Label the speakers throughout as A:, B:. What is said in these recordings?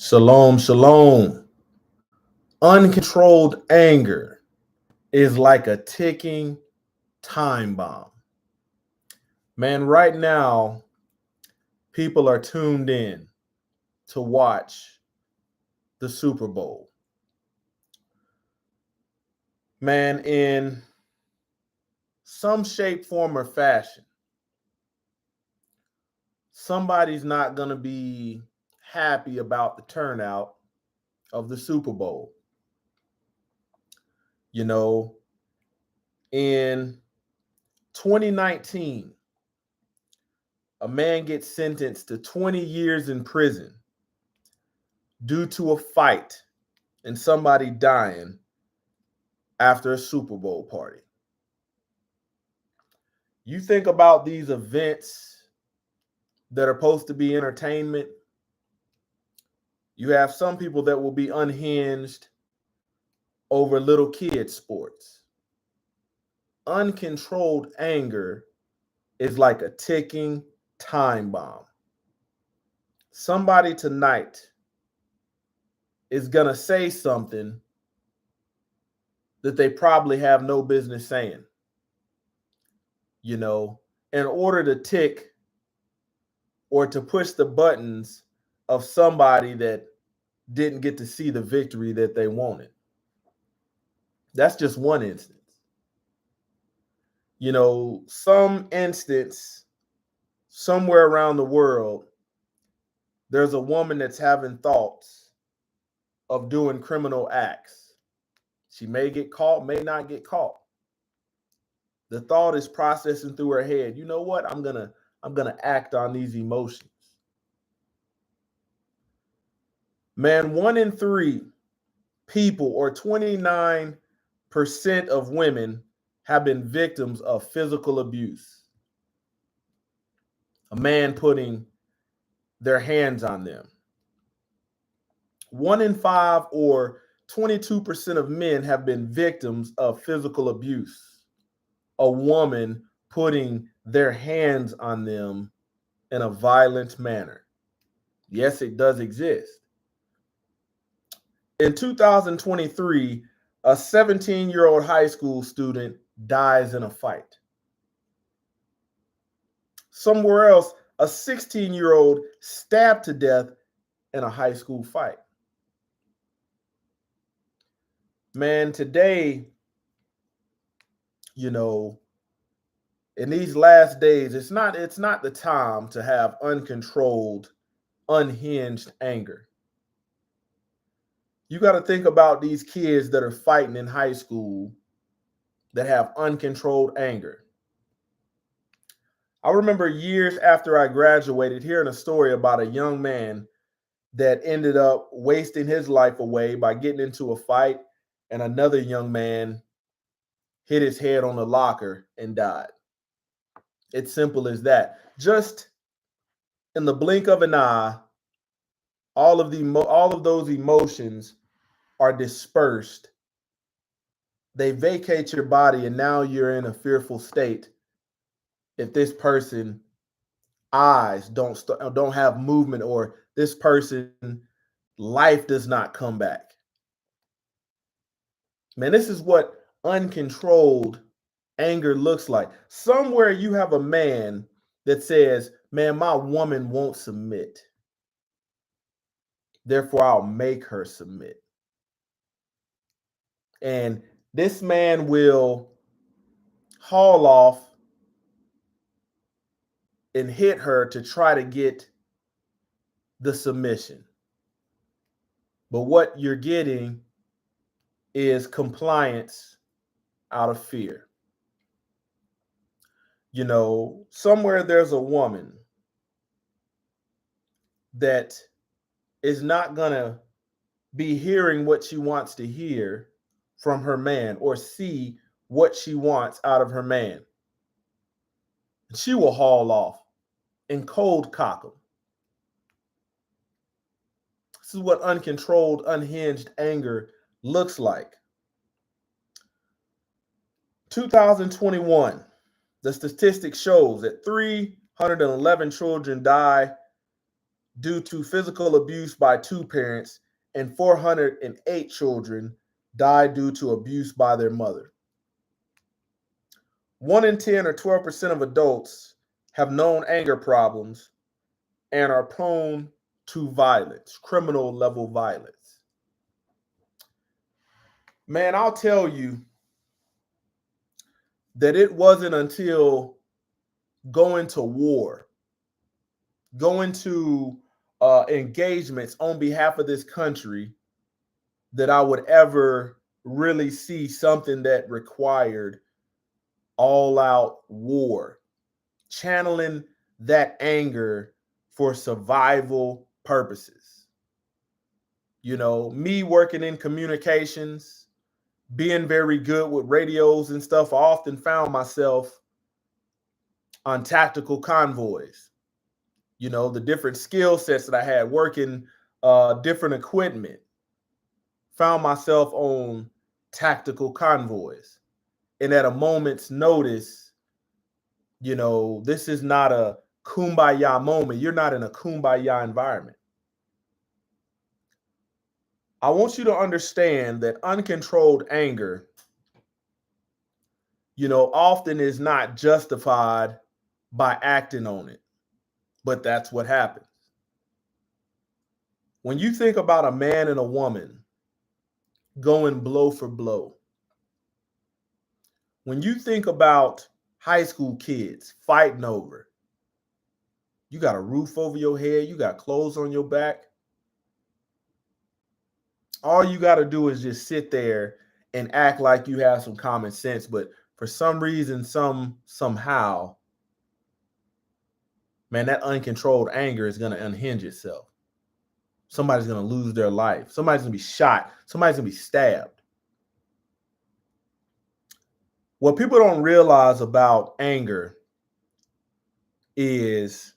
A: Shalom, shalom. Uncontrolled anger is like a ticking time bomb. Man, right now, people are tuned in to watch the Super Bowl. Man, in some shape, form, or fashion, somebody's not going to be happy about the turnout of the Super Bowl. You know, in 2019, a man gets sentenced to 20 years in prison due to a fight and somebody dying after a Super Bowl party. You think about these events that are supposed to be entertainment. You have some people that will be unhinged over little kid sports. Uncontrolled anger is like a ticking time bomb. Somebody tonight is going to say something that they probably have no business saying. You know, in order to tick or to push the buttons of somebody that didn't get to see the victory that they wanted. That's just one instance. You know, some instance, somewhere around the world, there's a woman that's having thoughts of doing criminal acts. She may get caught, may not get caught. The thought is processing through her head. You know what? I'm gonna act on these emotions. Man, 1 in 3 people, or 29% of women, have been victims of physical abuse. A man putting their hands on them. 1 in 5, or 22% of men, have been victims of physical abuse. A woman putting their hands on them in a violent manner. Yes, it does exist. In 2023, a 17-year-old high school student dies in a fight. Somewhere else, a 16-year-old stabbed to death in a high school fight. Man, today, you know, in these last days, it's not the time to have uncontrolled, unhinged anger. You got to think about these kids that are fighting in high school that have uncontrolled anger. I remember years after I graduated hearing a story about a young man that ended up wasting his life away by getting into a fight, and another young man hit his head on the locker and died. It's simple as that. Just in the blink of an eye, all of those emotions are dispersed. They vacate your body, and now you're in a fearful state if this person eyes don't have movement, or this person life does not come back. Man, this is what uncontrolled anger looks like. Somewhere you have a man that says, man, my woman won't submit, therefore I'll make her submit. And this man will haul off and hit her to try to get the submission. But what you're getting is compliance out of fear. You know, somewhere there's a woman that is not going to be hearing what she wants to hear from her man, or see what she wants out of her man. She will haul off and cold cock him. This is what uncontrolled, unhinged anger looks like. 2021, the statistic shows that 311 children die due to physical abuse by two parents, and 408 children died due to abuse by their mother. 1 in 10 or 12% of adults have known anger problems and are prone to violence, criminal level violence. Man, I'll tell you that it wasn't until going to war, going to engagements on behalf of this country, that I would ever really see something that required all out war, channeling that anger for survival purposes. You know, me working in communications, being very good with radios and stuff, I often found myself on tactical convoys. You know, the different skill sets that I had working different equipment, found myself on tactical convoys. And at a moment's notice, you know, this is not a kumbaya moment. You're not in a kumbaya environment. I want you to understand that uncontrolled anger, you know, often is not justified by acting on it, but that's what happens. When you think about a man and a woman going blow for blow, when you think about high school kids fighting over, you got a roof over your head, you got clothes on your back, all you got to do is just sit there and act like you have some common sense. But for some reason, somehow, man, that uncontrolled anger is going to unhinge itself. Somebody's going to lose their life. Somebody's going to be shot. Somebody's going to be stabbed. What people don't realize about anger is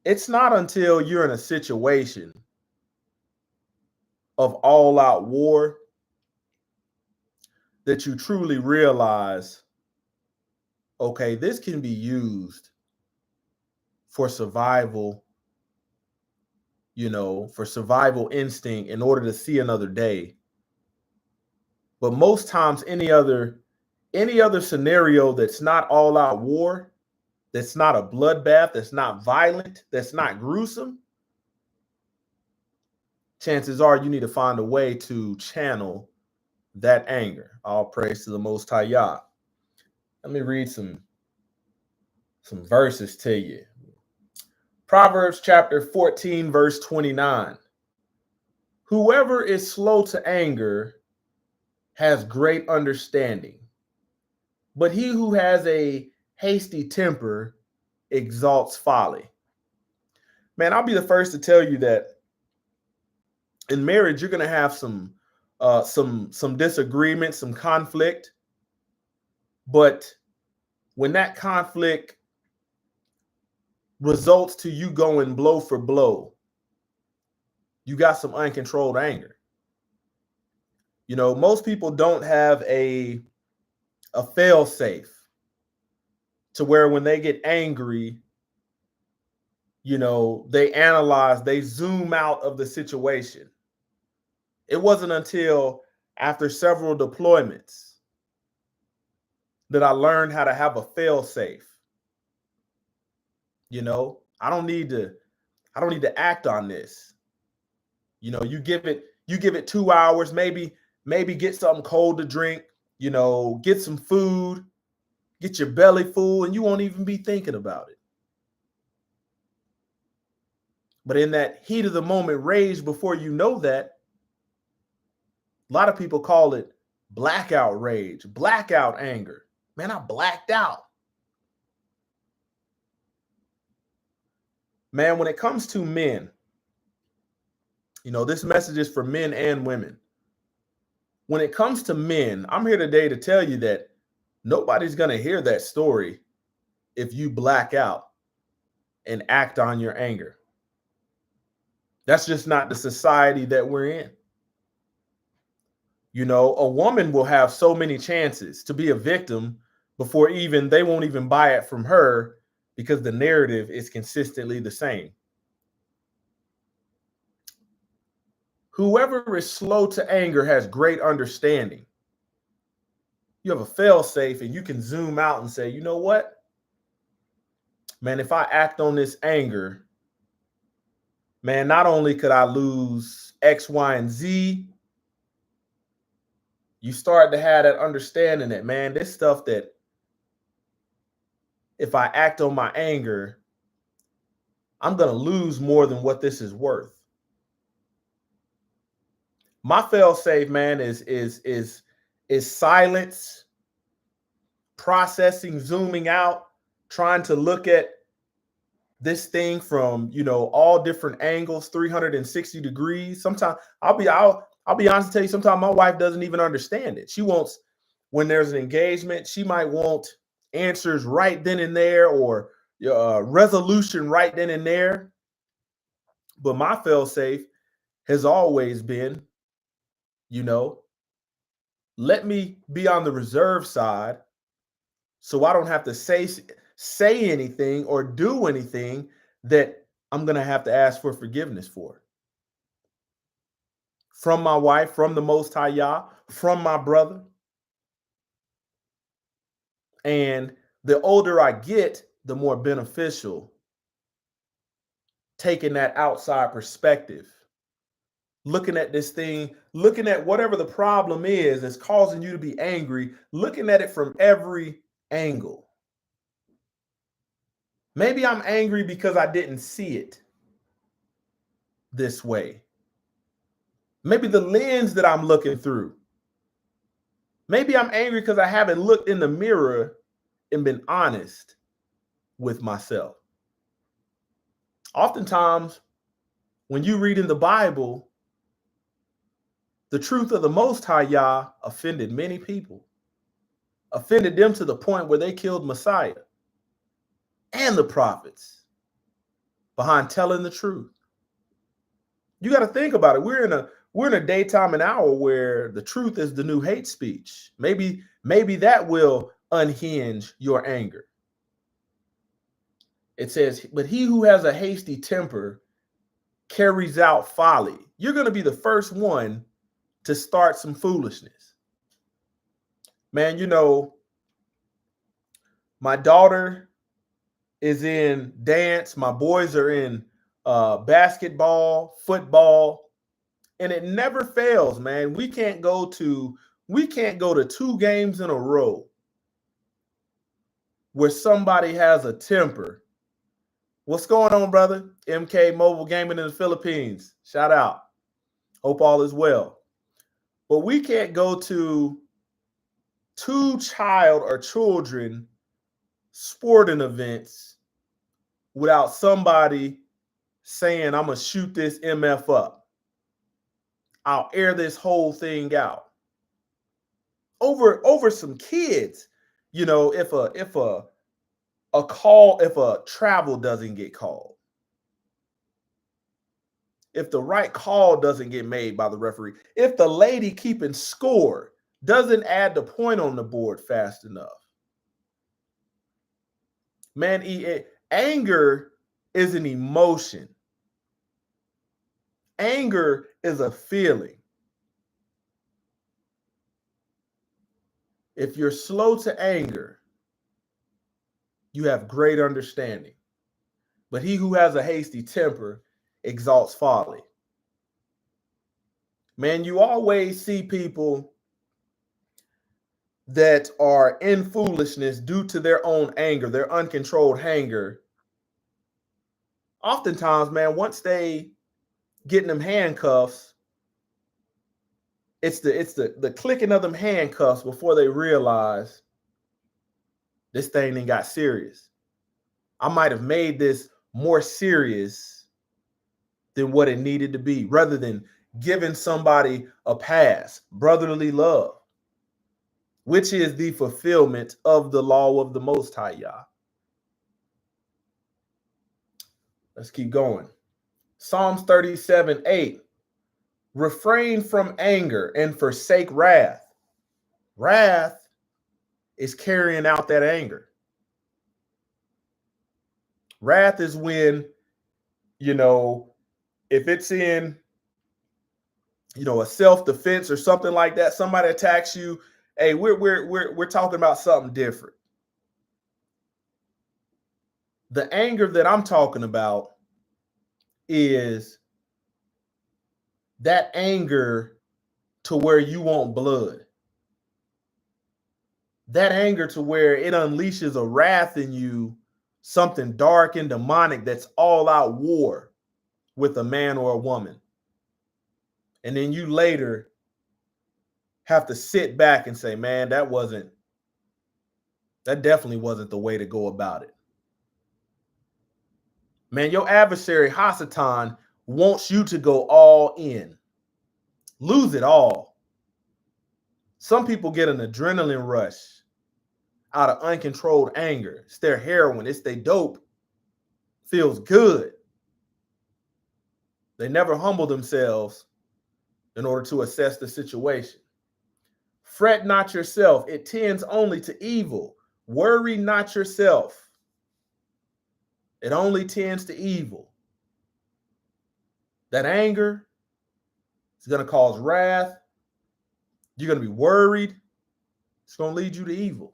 A: it's not until you're in a situation of all-out war that you truly realize, okay, this can be used for survival, you know, for survival instinct in order to see another day. But most times, any other scenario that's not all-out war, that's not a bloodbath, that's not violent, that's not gruesome, chances are you need to find a way to channel that anger. All praise to the Most High Yah. Let me read some verses to you. Proverbs chapter 14, verse 29. Whoever is slow to anger has great understanding, but he who has a hasty temper exalts folly. Man, I'll be the first to tell you that in marriage, you're going to have some disagreement, some conflict. But when that conflict results to you going blow for blow, you got some uncontrolled anger. You know, most people don't have a fail safe to where when they get angry, you know, they analyze, they zoom out of the situation. It wasn't until after several deployments that I learned how to have a fail safe. You know, I don't need to act on this. You know, you give it 2 hours, maybe get something cold to drink, you know, get some food, get your belly full, and you won't even be thinking about it. But in that heat of the moment rage, before you know that, a lot of people call it blackout rage, blackout anger. Man, I blacked out. Man, when it comes to men, you know, this message is for men and women. When it comes to men, I'm here today to tell you that nobody's going to hear that story if you black out and act on your anger. That's just not the society that we're in. You know, a woman will have so many chances to be a victim before they won't even buy it from her, because the narrative is consistently the same. Whoever is slow to anger has great understanding. You have a fail safe and you can zoom out and say, you know what? Man, if I act on this anger, man, not only could I lose X, Y, and Z, you start to have that understanding that, man, this stuff that if I act on my anger, I'm going to lose more than what this is worth. My fail safe, man, is silence, processing, zooming out, trying to look at this thing from, all different angles, 360 degrees. Sometimes I'll be honest and tell you, sometimes my wife doesn't even understand it. She wants, when there's an engagement, she might want answers right then and there, or resolution right then and there. But my fail safe has always been, let me be on the reserve side so I don't have to say anything or do anything that I'm going to have to ask for forgiveness for. From my wife, from the Most High Yah, from my brother. And the older I get, the more beneficial taking that outside perspective, looking at this thing, looking at whatever the problem is that's causing you to be angry, looking at it from every angle. Maybe I'm angry because I didn't see it this way. Maybe the lens that I'm looking through. Maybe I'm angry because I haven't looked in the mirror and been honest with myself. Oftentimes, when you read in the Bible, the truth of the Most High Yah offended many people, offended them to the point where they killed Messiah and the prophets behind telling the truth. You got to think about it. We're in a daytime and hour where the truth is the new hate speech. Maybe that will unhinge your anger. It says, but he who has a hasty temper carries out folly. You're going to be the first one to start some foolishness. Man, my daughter is in dance. My boys are in basketball, football, and it never fails, man. We can't go to 2 games in a row where somebody has a temper. What's going on, brother? MK Mobile Gaming in the Philippines. Shout out. Hope all is well. But we can't go to 2 child or children sporting events without somebody saying, I'm going to shoot this MF up. I'll air this whole thing out. Over some kids, if a travel doesn't get called, if the right call doesn't get made by the referee, if the lady keeping score doesn't add the point on the board fast enough. Man, anger is an emotion. Anger is a feeling. If you're slow to anger, you have great understanding. But he who has a hasty temper exalts folly. Man, you always see people that are in foolishness due to their own anger, their uncontrolled anger. Oftentimes, man, once they get in them handcuffs, it's the clicking of them handcuffs before they realize this thing ain't got serious. I might have made this more serious than what it needed to be, rather than giving somebody a pass. Brotherly love, which is the fulfillment of the law of the Most High Yah. Let's keep going. Psalms 37:8. Refrain from anger and forsake wrath. Wrath is carrying out that anger. Wrath is when, if it's in a self-defense or something like that, somebody attacks you, hey, we're talking about something different. The anger that I'm talking about is that anger to where you want blood. That anger to where it unleashes a wrath in you, something dark and demonic that's all out war with a man or a woman. And then you later have to sit back and say, man, that definitely wasn't the way to go about it. Man, your adversary, Hasatan, wants you to go all in. Lose it all. Some people get an adrenaline rush out of uncontrolled anger. It's their heroin. It's their dope. Feels good. They never humble themselves in order to assess the situation. Fret not yourself. It tends only to evil. Worry not yourself. It only tends to evil. That anger is going to cause wrath. You're going to be worried. It's going to lead you to evil.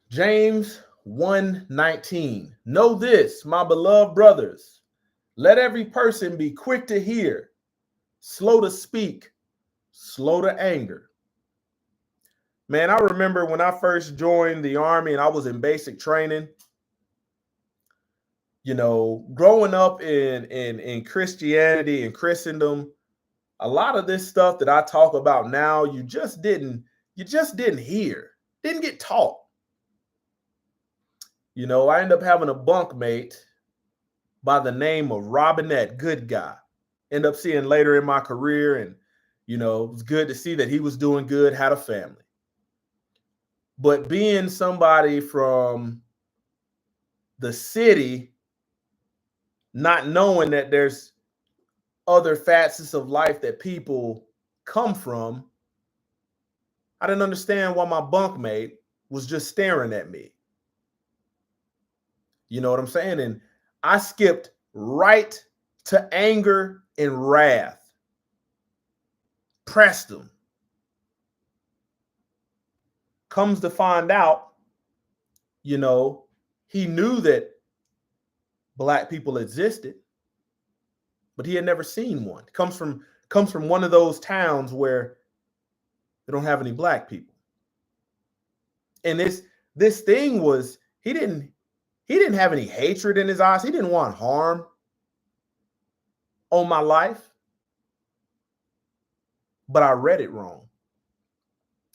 A: James 1:19. Know this, my beloved brothers. Let every person be quick to hear, slow to speak, slow to anger. Man, I remember when I first joined the Army and I was in basic training, growing up in Christianity and Christendom, a lot of this stuff that I talk about now, you just didn't hear, didn't get taught. I ended up having a bunkmate by the name of Robinette, good guy. End up seeing later in my career, and it was good to see that he was doing good, had a family. But being somebody from the city, not knowing that there's other facets of life that people come from, I didn't understand why my bunkmate was just staring at me. You know what I'm saying? And I skipped right to anger and wrath. Pressed him. Comes to find out, he knew that Black people existed, but he had never seen one. Comes from one of those towns where they don't have any Black people. And this thing was, he didn't have any hatred in his eyes. He didn't want harm on my life. But I read it wrong.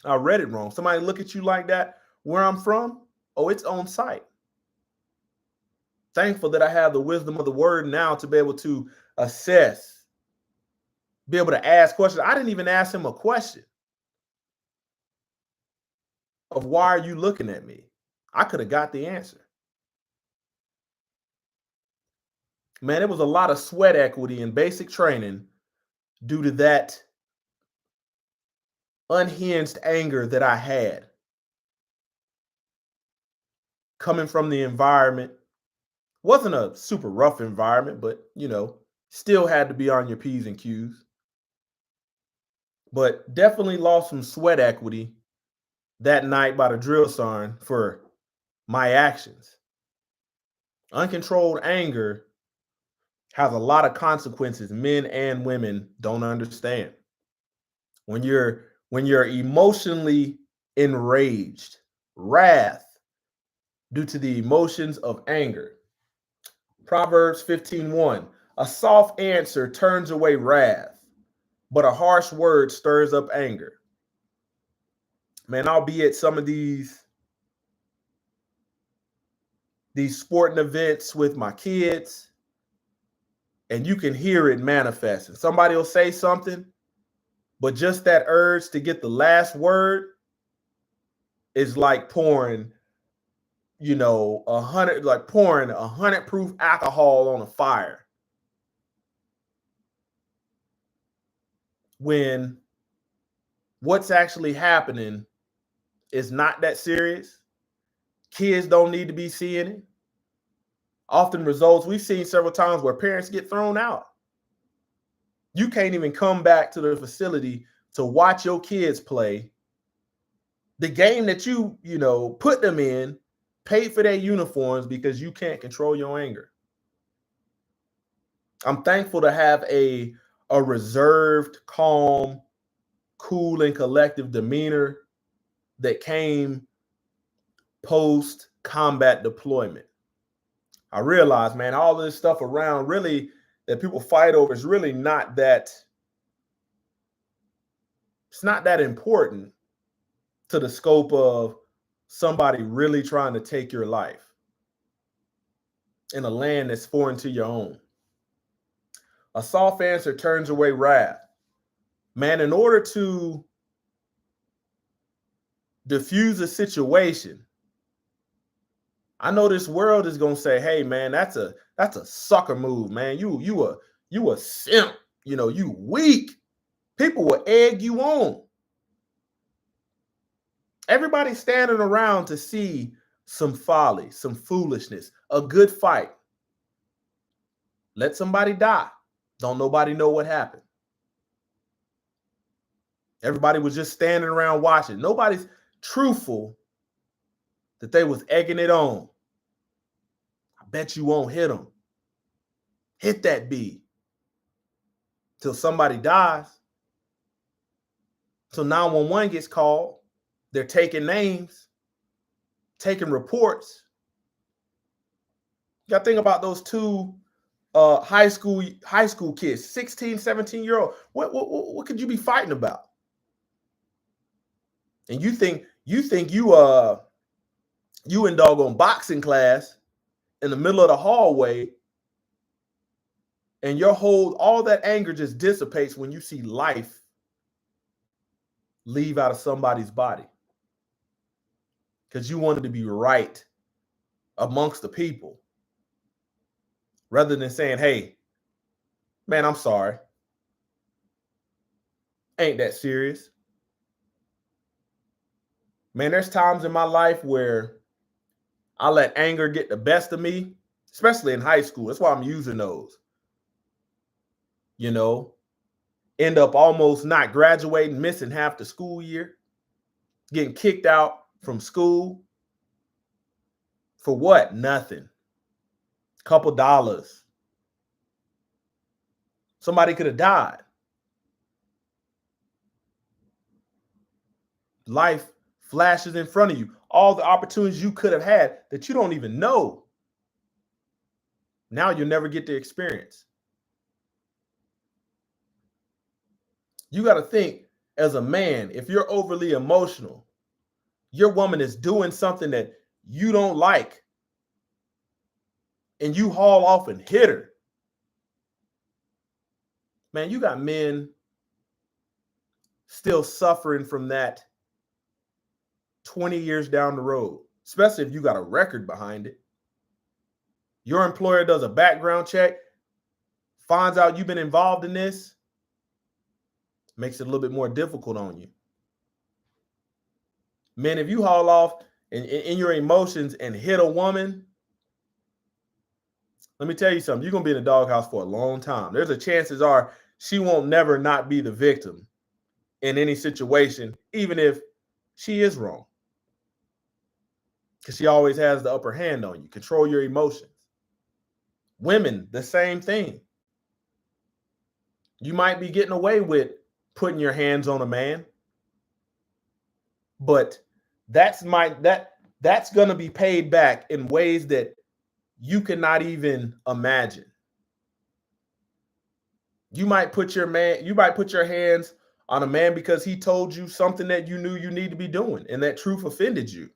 A: Somebody look at you like that, where I'm from, it's on sight. Thankful that I have the wisdom of the word now to be able to assess, be able to ask questions. I didn't even ask him a question of why are you looking at me? I could have got the answer. Man, it was a lot of sweat equity in basic training due to that unhinged anger that I had. Coming from the environment, wasn't a super rough environment, but still had to be on your P's and Q's. But definitely lost some sweat equity that night by the drill sergeant for my actions. Uncontrolled anger has a lot of consequences men and women don't understand. When you're emotionally enraged, wrath due to the emotions of anger. Proverbs 15:1. A soft answer turns away wrath, but a harsh word stirs up anger. Man, I'll be at some of these sporting events with my kids, and you can hear it manifesting. Somebody will say something, but just that urge to get the last word is like pouring, pouring 100 proof alcohol on a fire. When what's actually happening is not that serious. Kids don't need to be seeing it. Often results, we've seen several times where parents get thrown out. You can't even come back to the facility to watch your kids play the game that you put them in, paid for their uniforms, because you can't control your anger. I'm thankful to have a reserved, calm, cool, and collective demeanor that came post combat deployment. I realized, man, all this stuff around really that people fight over is really not that, it's not that important to the scope of somebody really trying to take your life in a land that's foreign to your own. A soft answer turns away wrath. Man, in order to diffuse a situation, I know this world is gonna say, "Hey, man, that's a sucker move, man. You a simp. You weak." People will egg you on. Everybody's standing around to see some folly, some foolishness, a good fight. Let somebody die. Don't nobody know what happened. Everybody was just standing around watching. Nobody's truthful that they was egging it on. I bet you won't hit them. Hit that bee till somebody dies. So 911 gets called. They're taking names, taking reports. You got to think about those two high school kids, 16, 17-year-old. What could you be fighting about? And you think you in doggone boxing class in the middle of the hallway, and all that anger just dissipates when you see life leave out of somebody's body. Because you wanted to be right amongst the people. Rather than saying, "Hey, man, I'm sorry. Ain't that serious." Man, there's times in my life where I let anger get the best of me, especially in high school. That's why I'm using those. End up almost not graduating, missing half the school year, getting kicked out from school. For what? Nothing. Couple dollars. Somebody could have died. Life flashes in front of you. All the opportunities you could have had that you don't even know. Now you'll never get to experience. You got to think, as a man, if you're overly emotional, your woman is doing something that you don't like, and you haul off and hit her. Man, you got men still suffering from that 20 years down the road, especially if you got a record behind it. Your employer does a background check, finds out you've been involved in this, makes it a little bit more difficult on you. Man, if you haul off in your emotions and hit a woman, let me tell you something, you're going to be in the doghouse for a long time. There's a chances are she won't never not be the victim in any situation, even if she is wrong. Because she always has the upper hand on you. Control your emotions. Women, the same thing. You might be getting away with putting your hands on a man, but that's going to be paid back in ways that you cannot even imagine. You might put your hands on a man because he told you something that you knew you need to be doing, and that truth offended you.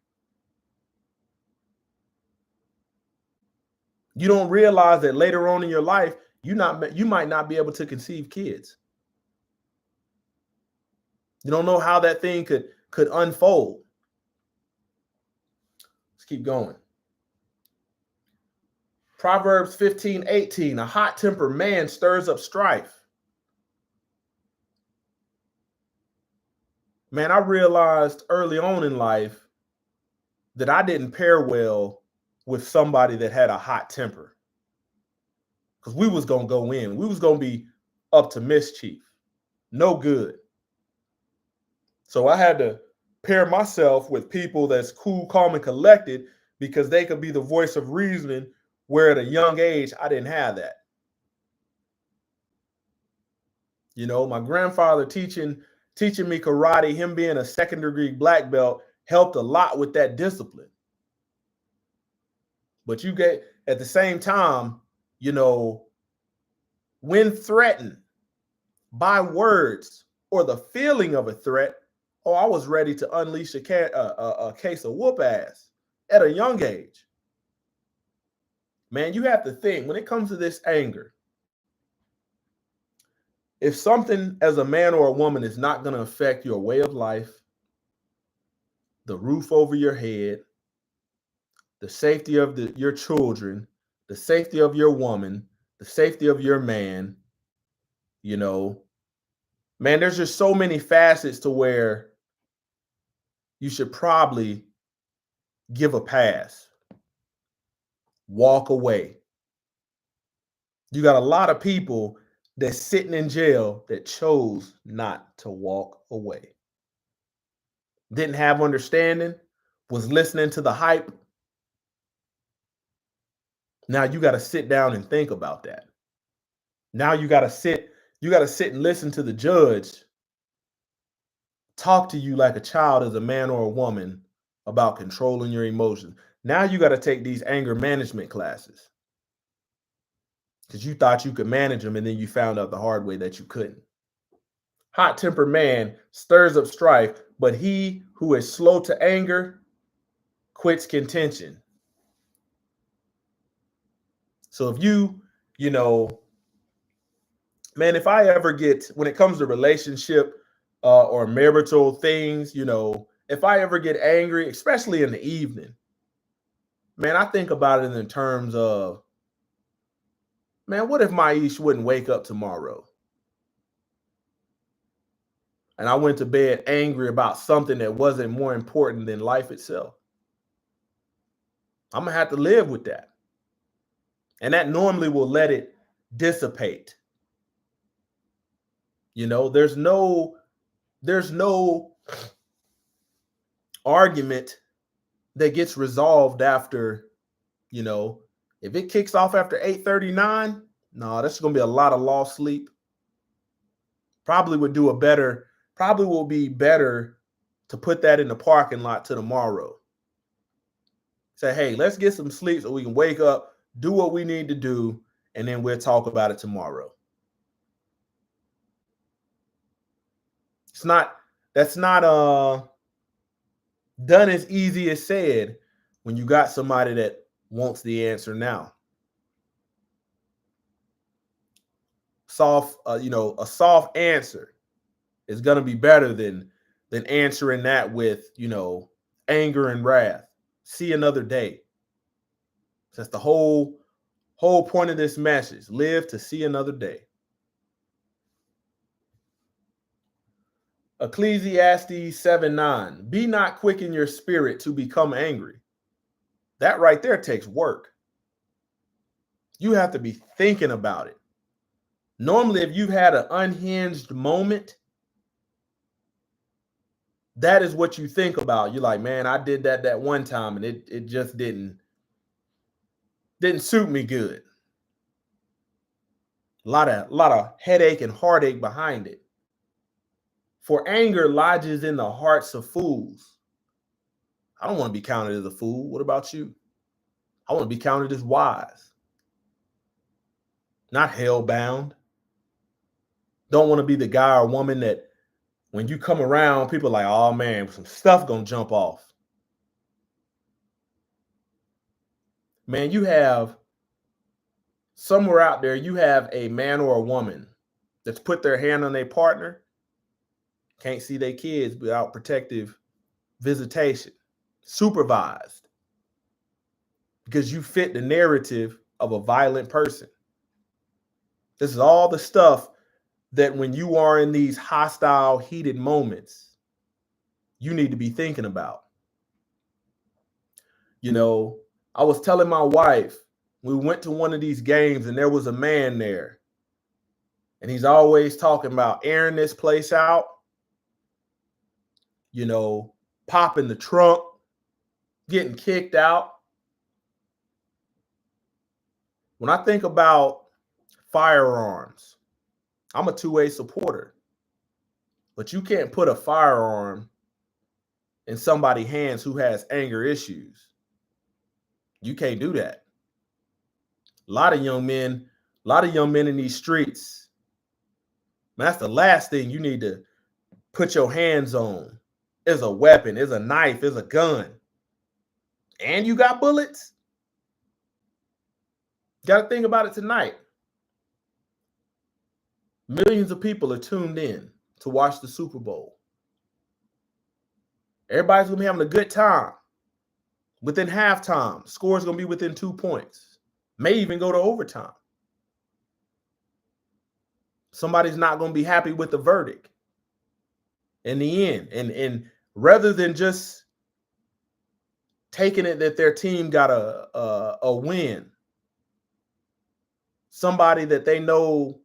A: You don't realize that later on in your life, you might not be able to conceive kids. You don't know how that thing could unfold. Let's keep going. Proverbs 15:18, a hot-tempered man stirs up strife. Man, I realized early on in life that I didn't pair well with somebody that had a hot temper. Because we was going to go in. We was going to be up to mischief. No good. So I had to pair myself with people that's cool, calm, and collected because they could be the voice of reasoning, where at a young age, I didn't have that. You know, my grandfather teaching me karate, him being a second-degree black belt, helped a lot with that discipline. But you get, at the same time, you know, when threatened by words or the feeling of a threat, oh, I was ready to unleash a case of whoop ass at a young age. Man, you have to think, when it comes to this anger, if something as a man or a woman is not going to affect your way of life, the roof over your head, the safety of your children, the safety of your woman, the safety of your man, you know, man, there's just so many facets to where you should probably give a pass, walk away. You got a lot of people that's sitting in jail that chose not to walk away. Didn't have understanding, was listening to the hype. Now you got to sit down and think about that. Now you got to sit and listen to the judge talk to you like a child as a man or a woman about controlling your emotions. Now you got to take these anger management classes because you thought you could manage them, and then you found out the hard way that you couldn't. Hot-tempered man stirs up strife, but he who is slow to anger quits contention. So if you know, man, if I ever get, when it comes to relationship or marital things, you know, if I ever get angry, especially in the evening, man, I think about it in terms of, man, what if Maish wouldn't wake up tomorrow? And I went to bed angry about something that wasn't more important than life itself. I'm going to have to live with that. And that normally will let it dissipate. You know, there's no argument that gets resolved after, you know, if it kicks off after 8:39, no, that's going to be a lot of lost sleep. Probably will be better to put that in the parking lot to tomorrow. Say, hey, let's get some sleep so we can wake up, do what we need to do, and then we'll talk about it tomorrow. That's not done as easy as said when you got somebody that wants the answer now. A soft answer is going to be better than answering that with, anger and wrath. See another day. That's the whole point of this message. Live to see another day. Ecclesiastes 7:9. Be not quick in your spirit to become angry. That right there takes work. You have to be thinking about it. Normally, if you've had an unhinged moment, that is what you think about. You're like, man, I did that one time and it just didn't suit me good. A lot of headache and heartache behind it. For anger lodges in the hearts of fools. I don't want to be counted as a fool. What about you? I want to be counted as wise, not hell-bound. Don't want to be the guy or woman that when you come around, people are like, oh man, some stuff gonna jump off. Man, you have somewhere out there, you have a man or a woman that's put their hand on their partner, can't see their kids without protective visitation, supervised, because you fit the narrative of a violent person. This is all the stuff that when you are in these hostile, heated moments, you need to be thinking about. I was telling my wife, we went to one of these games and there was a man there. And he's always talking about airing this place out, popping the trunk, getting kicked out. When I think about firearms, I'm a two-way supporter. But you can't put a firearm in somebody's hands who has anger issues. You can't do that. A lot of young men in these streets, man, that's the last thing you need to put your hands on. Is a weapon, is a knife, is a gun. And you got bullets. Got to think about it tonight. Millions of people are tuned in to watch the Super Bowl. Everybody's going to be having a good time. Within halftime, score's going to be within 2 points. May even go to overtime. Somebody's not going to be happy with the verdict in the end. And rather than just taking it that their team got a win, somebody that they know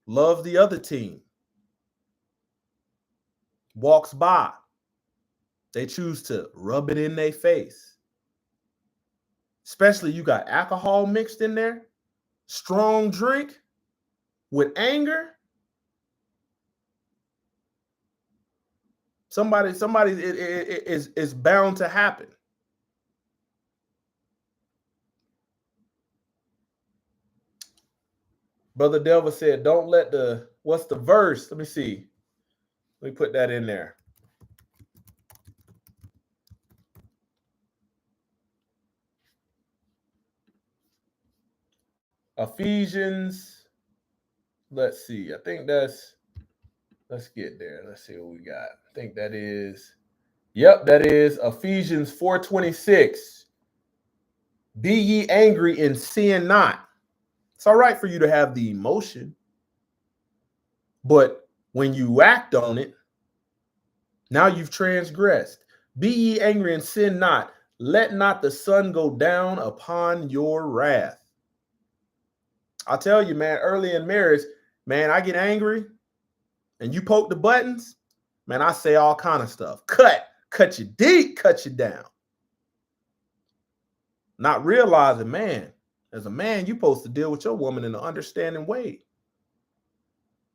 A: loves the other team walks by, they choose to rub it in their face. Especially you got alcohol mixed in there, strong drink with anger. Somebody it is bound to happen. Brother Delva said, don't let what's the verse? Let me see. Let me put that in there. Ephesians, let's see. I think let's get there. Let's see what we got. I think that is Ephesians 4:26. Be ye angry and sin not. It's all right for you to have the emotion, but when you act on it, now you've transgressed. Be ye angry and sin not. Let not the sun go down upon your wrath. I'll tell you, man, early in marriage, man, I get angry and you poke the buttons, man, I say all kind of stuff. Cut you deep, cut you down. Not realizing, man, as a man, you're supposed to deal with your woman in an understanding way.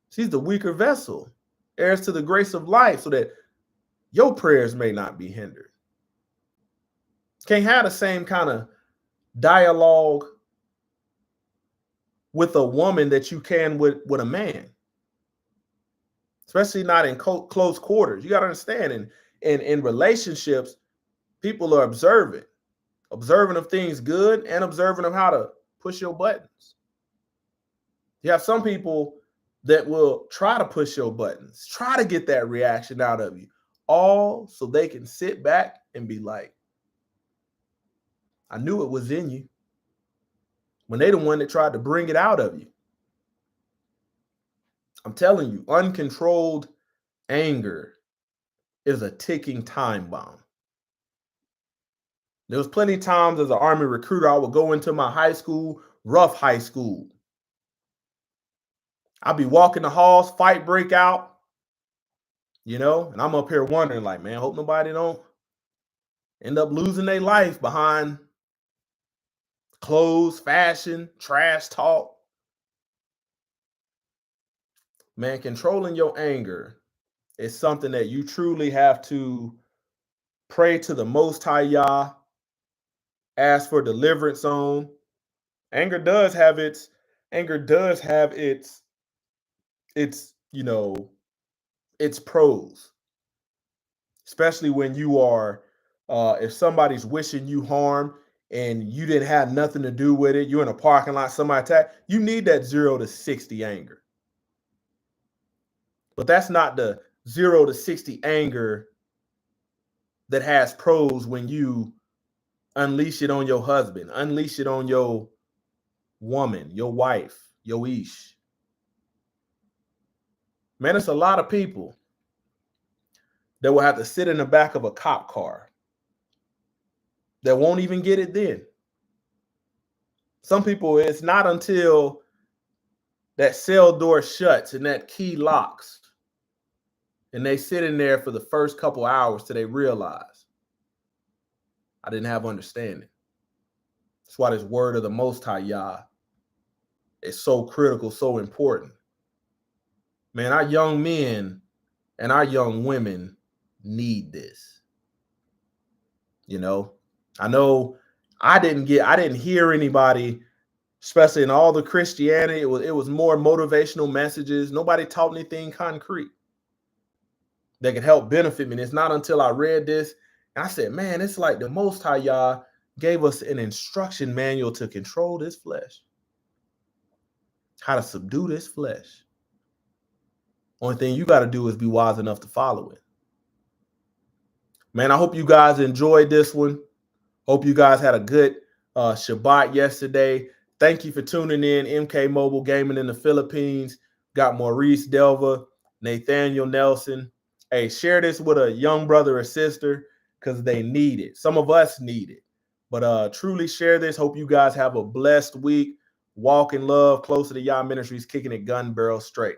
A: She's the weaker vessel, heirs to the grace of life, so that your prayers may not be hindered. Can't have the same kind of dialogue with a woman that you can with a man, especially not in close quarters. You got to understand, in relationships, people are observant of things good and observant of how to push your buttons. You have some people that will try to push your buttons, try to get that reaction out of you, all so they can sit back and be like, I knew it was in you, when they the one that tried to bring it out of you. I'm telling you, uncontrolled anger is a ticking time bomb. There was plenty of times as an Army recruiter, I would go into my high school, rough high school. I'd be walking the halls, fight break out, and I'm up here wondering, like, man, hope nobody don't end up losing their life behind clothes, fashion, trash talk. Man, controlling your anger is something that you truly have to pray to the Most High Yah, ask for deliverance on. Anger does have its pros, especially when you are, if somebody's wishing you harm and you didn't have nothing to do with it, you're in a parking lot, somebody attack, you need that 0 to 60 anger. But that's not the 0 to 60 anger that has pros when you unleash it on your husband, unleash it on your woman, your wife, your ish. Man, it's a lot of people that will have to sit in the back of a cop car that won't even get it then. Some people, it's not until that cell door shuts and that key locks, and they sit in there for the first couple hours till they realize I didn't have understanding. That's why this word of the Most High Yah is so critical, so important. Man, our young men and our young women need this. You know I didn't hear anybody, especially in all the Christianity. It was more motivational messages. Nobody taught anything concrete that could help benefit me. And it's not until I read this and I said, man, it's like the Most High Yah gave us an instruction manual to control this flesh, how to subdue this flesh. Only thing you got to do is be wise enough to follow it. Man, I hope you guys enjoyed this one. Hope you guys had a good Shabbat yesterday. Thank you for tuning in. MK Mobile Gaming in the Philippines. Got Maurice Delva, Nathaniel Nelson. Hey, share this with a young brother or sister because they need it. Some of us need it. But truly share this. Hope you guys have a blessed week. Walk in love, closer to Yah Ministries, kicking it gun barrel straight.